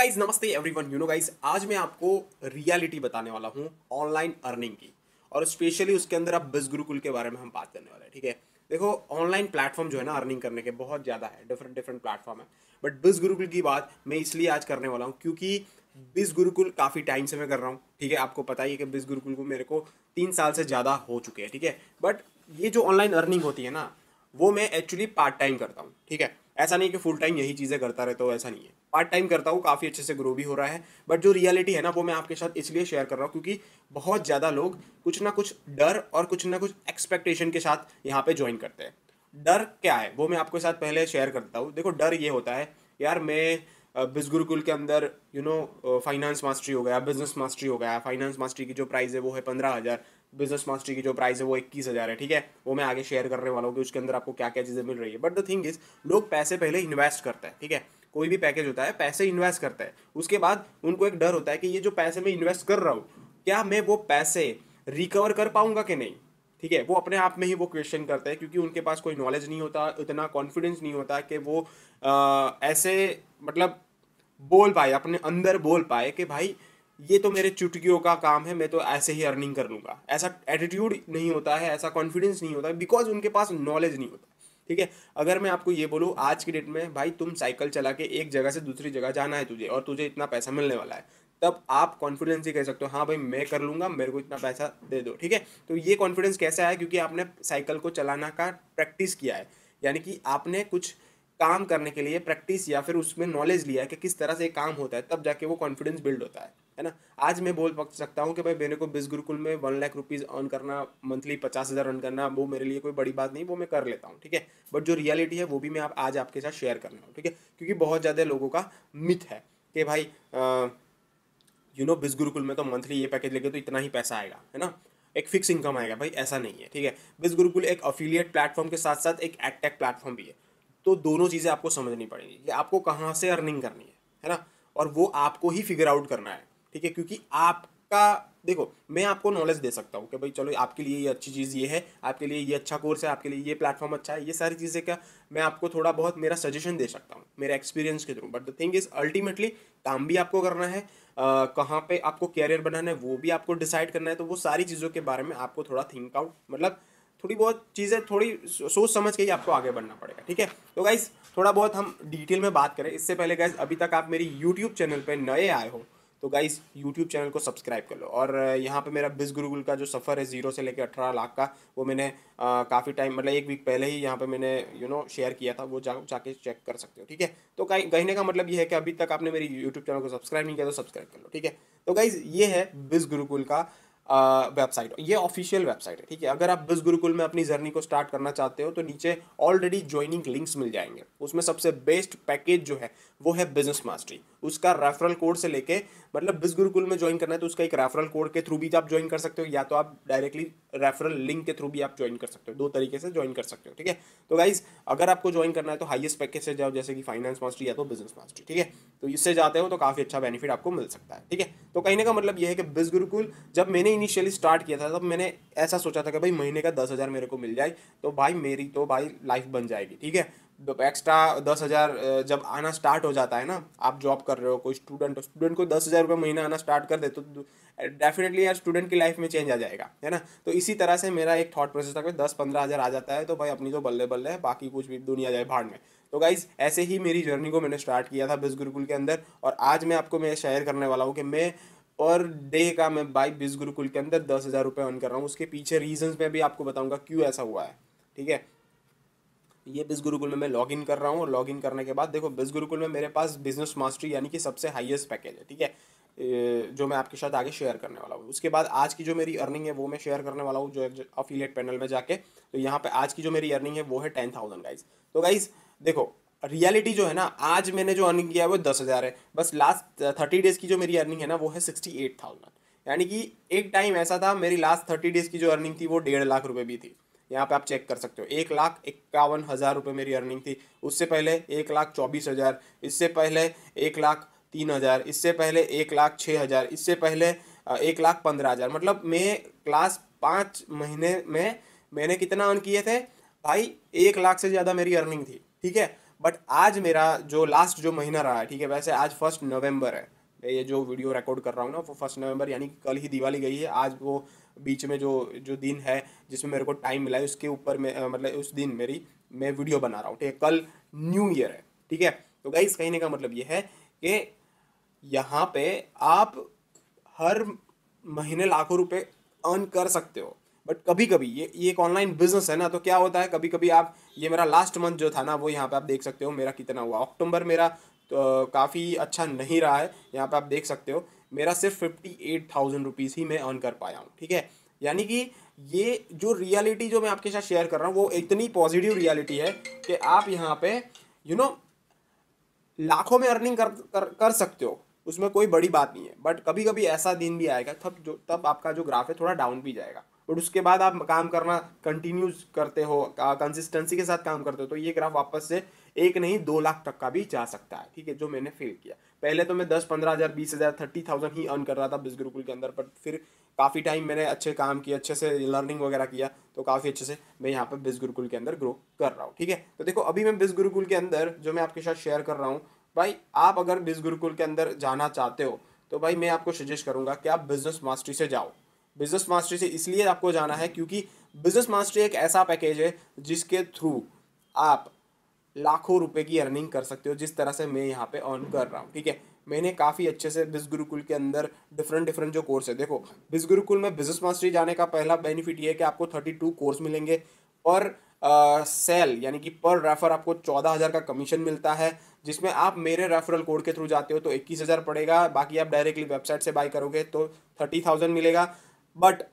Guys नमस्ते everyone. Guys आज मैं आपको रियलिटी बताने वाला हूँ ऑनलाइन अर्निंग की, और स्पेशली उसके अंदर आप बिज गुरुकुल के बारे में हम बात करने वाले हैं। ठीक है, देखो ऑनलाइन प्लेटफॉर्म जो है ना अर्निंग करने के बहुत ज़्यादा है, डिफरेंट डिफरेंट प्लेटफॉर्म है। बट बिज गुरुकुल की बात मैं इसलिए आज करने वाला हूँ क्योंकि बिज गुरुकुल काफ़ी टाइम से मैं कर रहा हूँ। ठीक है, आपको पता ही है कि बिज गुरुकुल को मेरे को 3 साल से ज़्यादा हो चुके हैं। ठीक है, बट ये जो ऑनलाइन अर्निंग होती है ना, वो मैं एक्चुअली पार्ट टाइम करता हूँ। ठीक है, ऐसा नहीं कि फुल टाइम यही चीज़ें करता रहता हूँ, ऐसा नहीं है। पार्ट टाइम करता हूँ, काफ़ी अच्छे से ग्रो भी हो रहा है। बट जो रियलिटी है ना, वो मैं आपके साथ इसलिए शेयर कर रहा हूँ क्योंकि बहुत ज़्यादा लोग कुछ ना कुछ डर और कुछ ना कुछ एक्सपेक्टेशन के साथ यहाँ पे ज्वाइन करते हैं। डर क्या है वो मैं आपके साथ पहले शेयर करता हूँ। देखो डर ये होता है, यार मैं बिज गुरुकुल के अंदर फाइनेंस मास्टरी हो गया, बिजनेस मास्टरी हो गया। फाइनेंस मास्टरी की जो प्राइस है वो है 15,000, बिजनेस मास्टरी की जो प्राइस है वो 21,000 है। ठीक है, वो मैं आगे शेयर करने वाला हूँ कि उसके अंदर आपको क्या क्या चीज़ें मिल रही है। बट द थिंग इज, लोग पैसे पहले इन्वेस्ट करते हैं। ठीक है, कोई भी पैकेज होता है पैसे इन्वेस्ट करता है, उसके बाद उनको एक डर होता है कि ये जो पैसे मैं इन्वेस्ट कर रहा हूँ, क्या मैं वो पैसे रिकवर कर पाऊंगा कि नहीं। ठीक है, वो अपने आप में ही वो क्वेश्चन करते हैं क्योंकि उनके पास कोई नॉलेज नहीं होता, इतना कॉन्फिडेंस नहीं होता कि वो ऐसे मतलब बोल पाए, अपने अंदर बोल पाए कि भाई ये तो मेरे चुटकियों का काम है, मैं तो ऐसे ही अर्निंग कर लूँगा। ऐसा एटीट्यूड नहीं होता है, ऐसा कॉन्फिडेंस नहीं होता, बिकॉज उनके पास नॉलेज नहीं होता। ठीक है, अगर मैं आपको ये बोलूँ आज की डेट में भाई तुम साइकिल चला के एक जगह से दूसरी जगह जाना है तुझे, और तुझे इतना पैसा मिलने वाला है, तब आप कॉन्फिडेंस ही कह सकते हो हाँ भाई मैं कर लूँगा, मेरे को इतना पैसा दे दो। ठीक है, तो ये कॉन्फिडेंस कैसा है, क्योंकि आपने साइकिल को चलाना का प्रैक्टिस किया है, यानी कि आपने कुछ काम करने के लिए प्रैक्टिस या फिर उसमें नॉलेज लिया है कि किस तरह से काम होता है, तब जाके वो कॉन्फिडेंस बिल्ड होता है ना। आज मैं बोल सकता हूँ कि भाई मेरे को बिज गुरुकुल में 1 लाख रुपीज़ अर्न करना, मंथली 50,000 अर्न करना, वो मेरे लिए कोई बड़ी बात नहीं, वो मैं कर लेता हूँ। ठीक है, बट जो रियलिटी है वो भी मैं आज आपके साथ शेयर करना हूँ। ठीक है, क्योंकि बहुत ज़्यादा लोगों का मिथ है कि भाई बिज गुरुकुल में तो मंथली ये पैकेज लेके तो इतना ही पैसा आएगा, है ना, एक फिक्स इनकम आएगा। भाई ऐसा नहीं है। ठीक है, बिज गुरुकुल एक अफिलिएट प्लेटफॉर्म के साथ साथ एक एडटेक प्लेटफॉर्म भी है। तो दोनों चीज़ें आपको समझनी पड़ेगी कि आपको कहाँ से अर्निंग करनी है ना, और वो आपको ही फिगर आउट करना है। ठीक है, क्योंकि आपका देखो मैं आपको नॉलेज दे सकता हूँ कि भाई चलो आपके लिए ये अच्छी चीज़ ये है, आपके लिए ये अच्छा कोर्स है, आपके लिए ये प्लेटफॉर्म अच्छा है, ये सारी चीज़ें का मैं आपको थोड़ा बहुत मेरा सजेशन दे सकता हूँ मेरे एक्सपीरियंस के through. But the thing is ultimately काम भी आपको करना है, कहाँ पे आपको कैरियर बनाना है वो भी आपको डिसाइड करना है। तो वो सारी चीज़ों के बारे में आपको थोड़ा थिंक आउट, मतलब थोड़ी बहुत चीज़ें थोड़ी सोच समझ के ही आपको आगे बढ़ना पड़ेगा। ठीक है, तो गाइज थोड़ा बहुत हम डिटेल में बात करें इससे पहले गाइज, अभी तक आप मेरी यूट्यूब चैनल पे नए आए हो तो गाइज यूट्यूब चैनल को सब्सक्राइब कर लो। और यहाँ पे मेरा बिज गुरुकुल का जो सफ़र है 0 से लेकर 18 लाख का, वो मैंने काफ़ी टाइम मतलब 1 वीक पहले ही यहाँ पे मैंने शेयर किया था, वो जाके चेक कर सकते हो। ठीक है, तो कहने का मतलब ये है कि अभी तक आपने मेरी यूट्यूब चैनल को सब्सक्राइब नहीं किया तो सब्सक्राइब कर लो। ठीक है, तो गाइज ये है बिज गुरुकुल का वेबसाइट, ये ऑफिशियल वेबसाइट है। ठीक है, अगर आप बिज गुरुकुल में अपनी जर्नी को स्टार्ट करना चाहते हो तो नीचे ऑलरेडी ज्वाइनिंग लिंक्स मिल जाएंगे। उसमें सबसे बेस्ट पैकेज जो है वो है बिजनेस मास्टरी। उसका रेफरल कोड से लेके, मतलब बिज गुरुकुल में ज्वाइन करना है तो उसका एक रेफरल कोड के थ्रू भी आप ज्वाइन कर सकते हो, या तो आप डायरेक्टली रेफरल लिंक के थ्रू भी आप ज्वाइन कर सकते हो। 2 तरीके से ज्वाइन कर सकते हो। ठीक है, तो गाइज अगर आपको ज्वाइन करना है तो हाईएस्ट पैकेज से जाओ, जैसे कि फाइनेंस मास्टरी या तो बिजनेस मास्टरी। ठीक है, तो इससे जाते हो तो काफ़ी अच्छा बेनिफिट आपको मिल सकता है। ठीक है, तो कहने का मतलब यह है कि बिज गुरुकुल जब मैंने इनिशियली स्टार्ट किया था तब मैंने ऐसा सोचा था कि भाई महीने का 10,000 मेरे को मिल जाए तो भाई मेरी तो भाई लाइफ बन जाएगी। ठीक है, एक्स्ट्रा 10,000 जब आना स्टार्ट हो जाता है ना, आप जॉब कर रहे हो, कोई स्टूडेंट को 10,000 रुपये महीना आना स्टार्ट कर दे तो डेफिनेटली यार स्टूडेंट की लाइफ में चेंज आ जाएगा, है ना। तो इसी तरह से मेरा एक थॉट प्रोसेस था कि 10-15 हज़ार आ जाता है तो भाई अपनी तो बल्ले बल्ले है, बाकी कुछ भी दुनिया जाए भाड़ में। तो गाइज ऐसे ही मेरी जर्नी को मैंने स्टार्ट किया था बिज गुरुकुल के अंदर, और आज मैं शेयर करने वाला हूँ कि मैं और डे का मैं बाई बिज गुरुकुल के अंदर 10,000 रुपये अर्न कर रहा हूँ। उसके पीछे रीजंस मैं भी आपको बताऊंगा क्यों ऐसा हुआ है। ठीक है, ये बिज गुरुकुल में मैं लॉग इन कर रहा हूँ, और लॉग इन करने के बाद देखो बिज गुरुकुल में मेरे पास बिजनेस मास्टरी यानी कि सबसे हाईएस्ट पैकेज है। ठीक है, जो मैं आपके साथ आगे शेयर करने वाला हूँ। उसके बाद आज की जो मेरी अर्निंग है वो मैं शेयर करने वाला हूँ जो अफिलिएट पैनल में जाके। तो यहाँ पे आज की जो मेरी अर्निंग है वो है 10,000 गाइज। तो गाइज देखो रियलिटी जो है ना, आज मैंने जो अर्निंग किया है वो 10,000 है, बस लास्ट 30 डेज की जो मेरी अर्निंग है ना वो है 68,000। यानी कि एक टाइम ऐसा था मेरी लास्ट 30 डेज की जो अर्निंग थी वो 1.5 लाख रुपए भी थी। यहाँ पे आप चेक कर सकते हो, 1,51,000 रुपये मेरी अर्निंग थी। उससे पहले 1,24,000, इससे पहले 1,03,000, इससे पहले 1,06,000, इससे पहले 1,15,000। मतलब मैं क्लास 5 महीने में मैंने कितना अर्न किए थे भाई, 1 लाख से ज़्यादा मेरी अर्निंग थी। ठीक है, बट आज मेरा जो लास्ट जो महीना रहा है, ठीक है, वैसे आज 1 नवंबर है, मैं ये जो वीडियो रिकॉर्ड कर रहा हूँ ना वो 1 नवंबर, यानी कि कल ही दिवाली गई है। आज वो बीच में जो जो दिन है जिसमें मेरे को टाइम मिला है उसके ऊपर मैं मतलब उस दिन मैं वीडियो बना रहा हूँ, ठीक है। कल न्यू ईयर है, ठीक है। तो गाइस कहने का मतलब ये है कि यहाँ पे आप हर महीने लाखों रुपए अर्न कर सकते हो। बट कभी कभी ये एक ऑनलाइन बिजनेस है ना, तो क्या होता है कभी कभी आप, ये मेरा लास्ट मंथ जो था ना वो यहाँ पे आप देख सकते हो मेरा कितना हुआ। अक्टूबर मेरा तो काफ़ी अच्छा नहीं रहा है, यहाँ पे आप देख सकते हो मेरा सिर्फ 58,000 रुपीज़ ही मैं अर्न कर पाया हूँ, ठीक है। यानी कि ये जो रियलिटी जो मैं आपके साथ शेयर कर रहा हूँ वो इतनी पॉजिटिव रियलिटी है कि आप यहाँ पे यू नो लाखों में अर्निंग कर सकते हो, उसमें कोई बड़ी बात नहीं है। बट कभी कभी ऐसा दिन भी आएगा तब आपका जो ग्राफ है थोड़ा डाउन भी जाएगा, बट उसके बाद आप काम करना कंटिन्यूज करते हो, कंसिस्टेंसी के साथ काम करते हो, तो ये ग्राफ वापस से 1 नहीं 2 लाख तक का भी जा सकता है, ठीक है, जो मैंने फील किया। पहले तो मैं 10-15 हज़ार 20 हज़ार 30,000 ही अर्न कर रहा था बिज गुरुकुल के अंदर, बट फिर काफ़ी टाइम मैंने अच्छे काम किए, अच्छे से लर्निंग वगैरह किया, तो काफ़ी अच्छे से मैं यहाँ पे बिज गुरुकुल के अंदर ग्रो कर रहा हूँ, ठीक है। तो देखो अभी मैं बिज गुरुकुल के अंदर जो मैं आपके साथ शेयर कर रहा हूँ, भाई आप अगर बिज गुरुकुल के अंदर जाना चाहते हो तो भाई मैं आपको सजेस्ट करूंगा कि आप बिजनेस मास्टरी से जाओ। बिजनेस मास्टरी से इसलिए आपको जाना है क्योंकि बिजनेस मास्टरी एक ऐसा पैकेज है जिसके थ्रू आप लाखों रुपए की अर्निंग कर सकते हो, जिस तरह से मैं यहाँ पे अर्न कर रहा हूँ, ठीक है। मैंने काफ़ी अच्छे से बिज गुरुकुल के अंदर डिफरेंट डिफरेंट जो कोर्स है, देखो बिज गुरुकुल में बिजनेस मास्टरी जाने का पहला बेनिफिट ये है कि आपको 32 कोर्स मिलेंगे और सेल यानी कि पर रेफर आपको 14,000 का कमीशन मिलता है, जिसमें आप मेरे रेफरल कोड के थ्रू जाते हो तो 21,000 पड़ेगा, बाकी आप डायरेक्टली वेबसाइट से बाई करोगे तो 30,000 मिलेगा। बट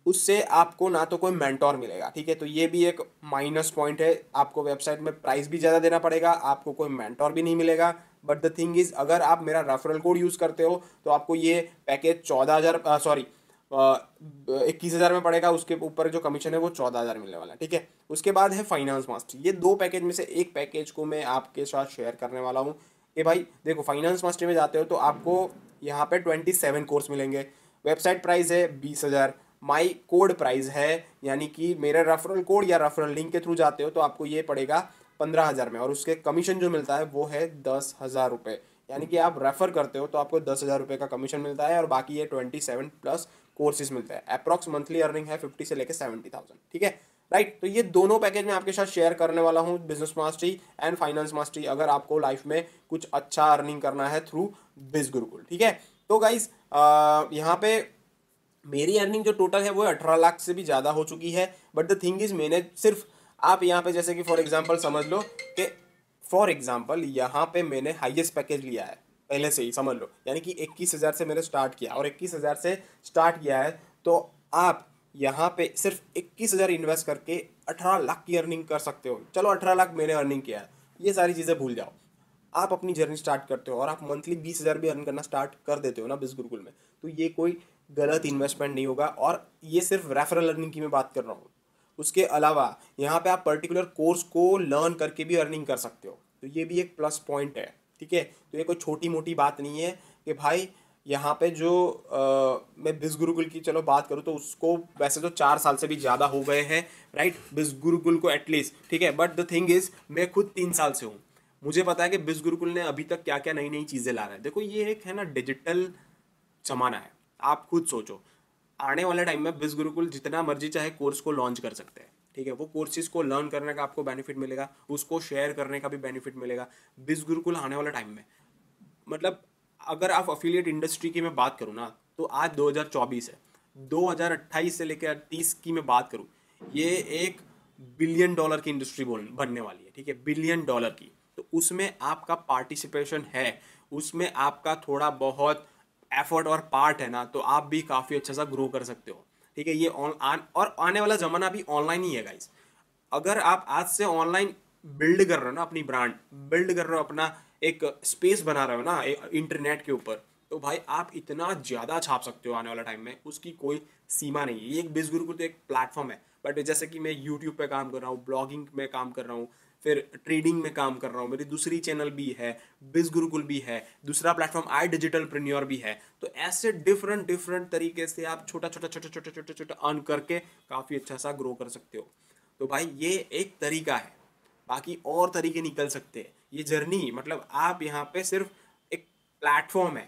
उससे आपको ना तो कोई मेंटोर मिलेगा, ठीक है, तो ये भी एक माइनस पॉइंट है। आपको वेबसाइट में प्राइस भी ज़्यादा देना पड़ेगा, आपको कोई मेंटोर भी नहीं मिलेगा। बट द थिंग इज़ अगर आप मेरा रेफरल कोड यूज़ करते हो तो आपको ये पैकेज 14,000 सॉरी 21,000 में पड़ेगा, उसके ऊपर जो कमीशन है वो 14,000 मिलने वाला है, ठीक है। उसके बाद है फाइनेंस मास्टरी, ये दो पैकेज में से एक पैकेज को मैं आपके साथ शेयर करने वाला हूँ कि भाई देखो फाइनेंस मास्टरी में जाते हो तो आपको यहाँ पे 27 कोर्स मिलेंगे। वेबसाइट प्राइस है 20,000, माई कोड प्राइस है, यानी कि मेरे रेफरल कोड या रेफरल लिंक के थ्रू जाते हो तो आपको ये पड़ेगा 15,000 में, और उसके कमीशन जो मिलता है वो है 10,000 रुपये। यानी कि आप रेफर करते हो तो आपको 10,000 रुपये का कमीशन मिलता है और बाकी ये 27 प्लस कोर्सेज मिलते हैं। अप्रॉक्स मंथली अर्निंग है 50 से लेकर 70,000, ठीक है, राइट। तो ये दोनों पैकेज मैं आपके साथ शेयर करने वाला हूँ, business mastery and finance mastery, अगर आपको लाइफ में कुछ अच्छा अर्निंग करना है थ्रू बिज गुरुकुल, ठीक है। तो गाइज यहाँ पे मेरी अर्निंग जो टोटल है वो 18 लाख से भी ज़्यादा हो चुकी है। बट द थिंग इज़ मैंने सिर्फ, आप यहाँ पे जैसे कि फॉर एग्जांपल समझ लो कि फॉर एग्जांपल यहाँ पे मैंने हाईएस्ट पैकेज लिया है पहले से ही, समझ लो, यानी कि 21,000 से मैंने स्टार्ट किया और 21,000 से स्टार्ट किया है, तो आप यहाँ पे सिर्फ 21,000 इन्वेस्ट करके 18 लाख की अर्निंग कर सकते हो। चलो 18 लाख मैंने अर्निंग किया है, ये सारी चीज़ें भूल जाओ, आप अपनी जर्नी स्टार्ट करते हो और आप मंथली 20,000 भी अर्न करना स्टार्ट कर देते हो ना बिज गुरुकुल में, तो ये कोई गलत इन्वेस्टमेंट नहीं होगा। और ये सिर्फ रेफरल अर्निंग की मैं बात कर रहा हूँ, उसके अलावा यहाँ पे आप पर्टिकुलर कोर्स को लर्न करके भी अर्निंग कर सकते हो, तो ये भी एक प्लस पॉइंट है, ठीक है। तो ये कोई छोटी मोटी बात नहीं है कि भाई यहाँ पे जो मैं बिज गुरुकुल की चलो बात करूँ तो उसको वैसे तो 4 साल से भी ज़्यादा हो गए हैं, राइट, बिज गुरुकुल को एटलीस्ट, ठीक है। बट द थिंग इज़ मैं खुद 3 साल से हूँ, मुझे पता है कि बिज गुरुकुल ने अभी तक क्या क्या नई नई चीज़ें ला रहा है। देखो ये एक है ना डिजिटल जमाना है, आप खुद सोचो आने वाले टाइम में बिज गुरुकुल जितना मर्जी चाहे कोर्स को लॉन्च कर सकते हैं, ठीक है। वो कोर्सेज को लर्न करने का आपको बेनिफिट मिलेगा, उसको शेयर करने का भी बेनिफिट मिलेगा। बिज गुरुकुल आने वाले टाइम में, मतलब अगर आप अफिलिएट इंडस्ट्री की मैं बात करूँ ना तो आज 2024 है, 2028 से लेकर 30 की मैं बात करूँ, ये एक बिलियन डॉलर की इंडस्ट्री बनने वाली है, ठीक है, बिलियन डॉलर की। तो उसमें आपका पार्टिसिपेशन है, उसमें आपका थोड़ा बहुत एफर्ट और पार्ट है ना, तो आप भी काफ़ी अच्छा सा ग्रो कर सकते हो, ठीक है। ये और आने वाला ज़माना भी ऑनलाइन ही है गाइस। अगर आप आज से ऑनलाइन बिल्ड कर रहे हो ना, अपनी ब्रांड बिल्ड कर रहे हो, अपना एक स्पेस बना रहे हो ना इंटरनेट के ऊपर, तो भाई आप इतना ज़्यादा छाप सकते हो आने वाला टाइम में, उसकी कोई सीमा नहीं है। ये एक बिज गुरुकुल तो एक प्लेटफॉर्म है, बट जैसे कि मैं यूट्यूब पे काम कर रहा हूँ, ब्लॉगिंग में काम कर रहा हूँ, फिर ट्रेडिंग में काम कर रहा हूँ, मेरी दूसरी चैनल भी है, बिज गुरुकुल भी है, दूसरा प्लेटफॉर्म आई डिजिटल प्रेन्योर भी है। तो ऐसे डिफरेंट डिफरेंट तरीके से आप छोटा छोटा छोटा छोटा छोटा छोटा अर्न करके काफ़ी अच्छा सा ग्रो कर सकते हो। तो भाई ये एक तरीका है। बाकी और तरीके निकल सकते हैं। ये जर्नी मतलब आप यहाँ पे सिर्फ एक प्लेटफॉर्म है,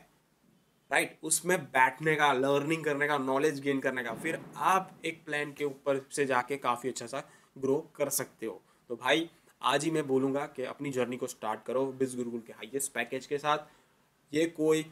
राइट, उसमें बैठने का, लर्निंग करने का, नॉलेज गेन करने का, फिर आप एक प्लान के ऊपर से जाके काफ़ी अच्छा सा ग्रो कर सकते हो। तो भाई आज ही मैं बोलूँगा कि अपनी जर्नी को स्टार्ट करो बिज गुरुकुल के हाईएस्ट पैकेज के साथ। ये कोई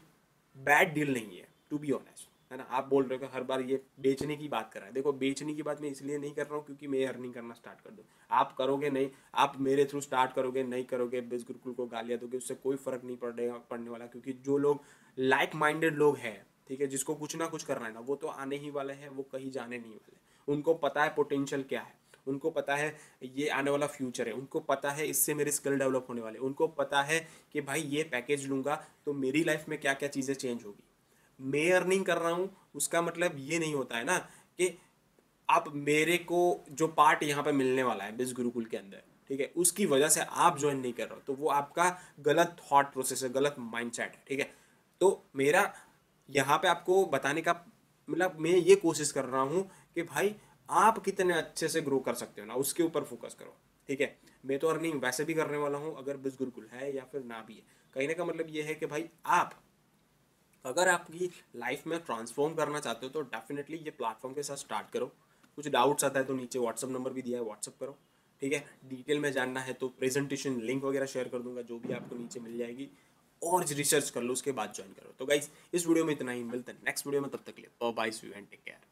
बैड डील नहीं है, टू बी ऑनेस्ट, है ना। आप बोल रहे हो कि हर बार ये बेचने की बात कर रहा है, देखो बेचने की बात मैं इसलिए नहीं कर रहा हूँ क्योंकि मैं अर्निंग करना स्टार्ट कर दूँ। आप करोगे नहीं, आप मेरे थ्रू स्टार्ट करोगे नहीं करोगे, बिज गुरुकुल को गालियाँ दोगे, उससे कोई फर्क नहीं पड़ने वाला, क्योंकि जो लोग लाइक माइंडेड लोग हैं, ठीक है, जिसको कुछ ना कुछ करना है ना, वो तो आने ही वाले हैं, वो कहीं जाने नहीं वाले। उनको पता है पोटेंशियल क्या है, उनको पता है ये आने वाला फ्यूचर है, उनको पता है इससे मेरे स्किल डेवलप होने वाले, उनको पता है कि भाई ये पैकेज लूँगा तो मेरी लाइफ में क्या क्या चीज़ें चेंज होगी। मैं अर्निंग कर रहा हूँ उसका मतलब ये नहीं होता है ना कि आप मेरे को जो पार्ट यहाँ पे मिलने वाला है बिज गुरुकुल के अंदर, ठीक है, उसकी वजह से आप ज्वाइन नहीं कर रहे हो, तो वो आपका गलत थॉट प्रोसेस है, गलत माइंडसेट है, ठीक है। तो मेरा यहाँ पे आपको बताने का मतलब मैं ये कोशिश कर रहा हूँ कि भाई आप कितने अच्छे से ग्रो कर सकते हो ना, उसके ऊपर फोकस करो, ठीक है। मैं तो अर्निंग वैसे भी करने वाला हूँ, अगर बिज गुरुकुल है या फिर ना भी है, कहने का मतलब ये है कि भाई आप अगर आपकी लाइफ में ट्रांसफॉर्म करना चाहते हो तो डेफिनेटली ये प्लेटफॉर्म के साथ स्टार्ट करो। कुछ डाउट्स आता है तो नीचे व्हाट्सअप नंबर भी दिया है, व्हाट्सअप करो, ठीक है। डिटेल में जानना है तो प्रेजेंटेशन लिंक वगैरह शेयर कर दूंगा, जो भी आपको नीचे मिल जाएगी, और रिसर्च कर लो, उसके बाद ज्वाइन करो। तो गाइज इस वीडियो में इतना ही, मिलते हैं नेक्स्ट वीडियो में, तब तक के लिए bye bye, see you and take care.